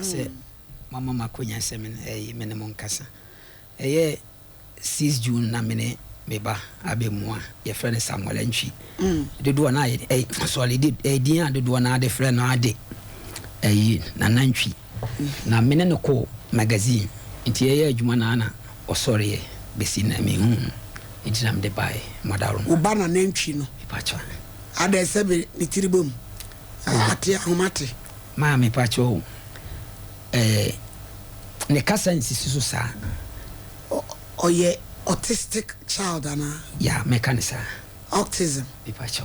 say mama makonya semen minimum kasa 6 June na mene meba abemua ye friend Samuel Antwi de do na solid din de do na de friend na ade na Nantwi na mene no ko magazine nti ye adwuma na na osore besi na me nti na me de bai madaro wo ba na Nantwi no pacho ada sebe ni tiribom ate ahomate ma me pacho ne kasa nsisi so sa oye autistic child ana yeah mekanisa autism me pacho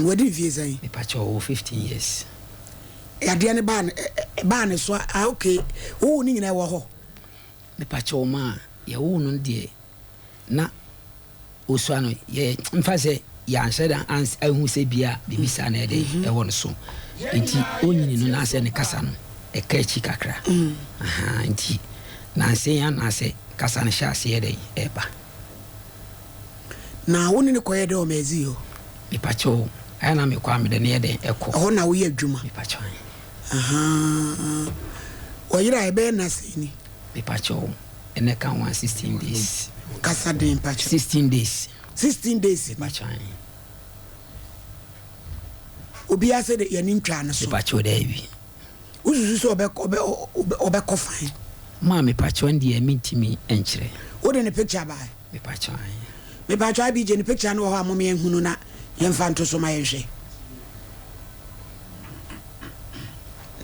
what do you say me pacho 15 years ya de ne ba ne so okay wo ni nyina wo ho me pacho ma ya wo no de na oso no ye mfase ya anseda ahu se bia bibisa na ede e wo no so nti onyini no na ase ne kasa no e ka chi kakra aha nti na ase ya na ase kasa ne sha ase ede e ba na woni ne koye de o mezi ho me pacho aya na me kwa me de ne ede e ko ho na wo ye adwuma me pacho aha o yira e be na se ni me pacho ene kan 16 days kasa de pacho 16 days me pacho obi ase de ya ni ntwa na so me pacho de bi uzuzu so obe kofan ma me pacho ndi e mintimi enchire wo de ne picture ba me pacho abi je ne picture no ho amom ye hunu na ye mfa nto so ma ye hwe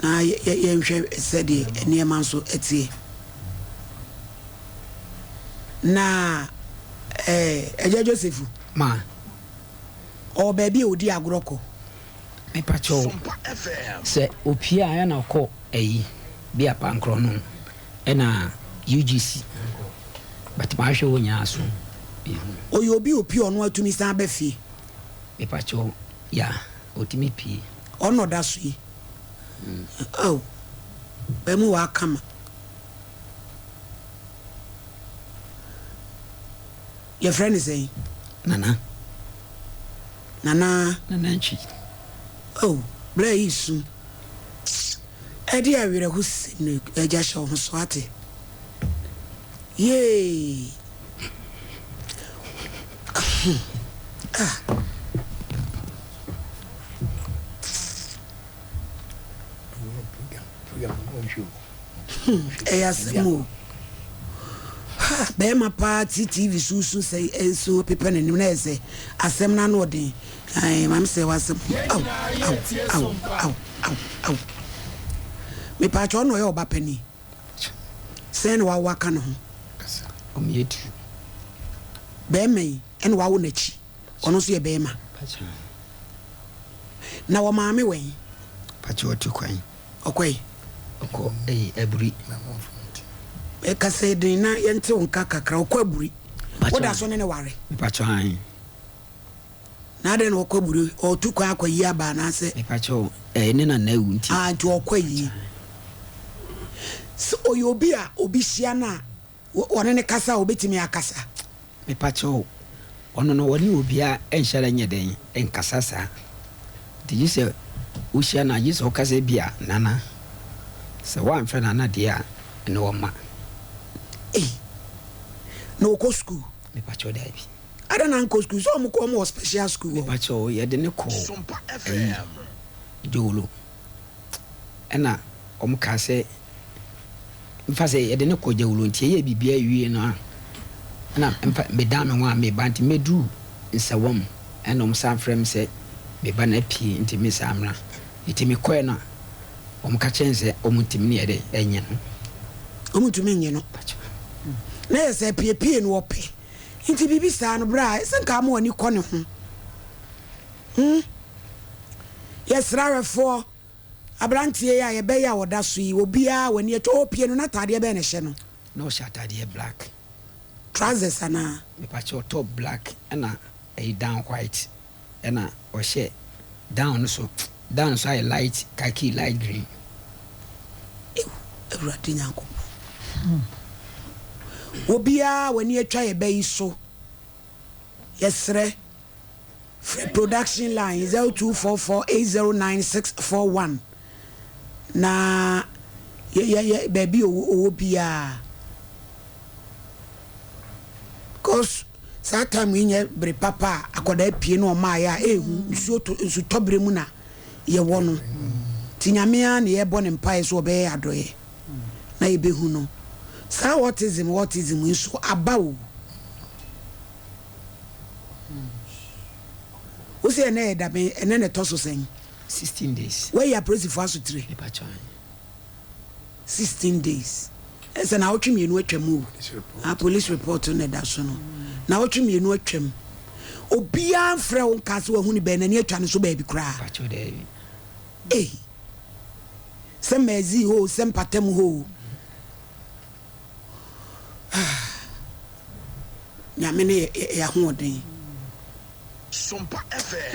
na ye hwe sedi ene ma so etie na eje Joseph ma o baby odi agoroko me pacho se opia ya na ko bi apankro no ena UGC but ma hwe wonya so oyo bi opi ono atumi san ba fie me pacho ya otimi pi ono da so yi oh be mu wa kama your friend is saying nana Antwi oh bra isu edi awire hu sinu eja show ho so ate yey Eyasemu be ma party TV susu say so people na nim na ese asem na no den ai mam say wasem au me pa cho no ye oba pani sen wa waka no o mietu be me en wa wo nachi ono so ye be ma na wo maame wen pacho otu kwan okwai oko eburi e ka say din na yente wonka kakra okwaburi woda so ne ware pacho han na de no okwaburi otu kwan akwayi aba na se pacho ne na ewu nti nti okwayi so oyobi a obi hia na wone ne kasa obetimi akasa me pacho ono no woni obi a enhyara nyeden enkasa sa di yise wo hia na yise okasa bia nana se wan fe nana dia ne wo ma no ko school me pacho dai bi ada na ko school so mo ko mo special school me pacho ye de ne ko SOMPA FM jolo ena ka se mfase ye de ne ko jawulo ntie ye bibia wie no na me da me wa me banti medu nsawam ena san frem se me ba na pie nti me samra nti me ko na ka chense omuntimi ne ye de enye no omutumi enye no na ese pie no ope nti bibi sa no bra senka mo ani ko ne ho yesrarefo abrantie ya ye be ya woda so yi obia wani eto opie no na tade be ne hye no no shatade black trousers ana me pacho top black and a down white and or share down so I light khaki light green everything yanko obia wani etwa ye be so yesre production line 0244809641 na ye baby o bia cause that time we nye bre papa akoda pie no ma ya ehu nsu tobre mu na ye wo no tinyame na ye bo ne mpa so be adoye na ye behu no sa autism nso abawo o se na e da me ene ne toso sen 16 days where ya presi for aso 3 16 days ese na otwe mienu atwam a police report na da so no na otwe mienu atwam obia mfrɛ wo nka se wahu ni be na ne atwa ne so ba bi kra se mezi ho se mpatam ho nyame ne ya ho den SOMPA FM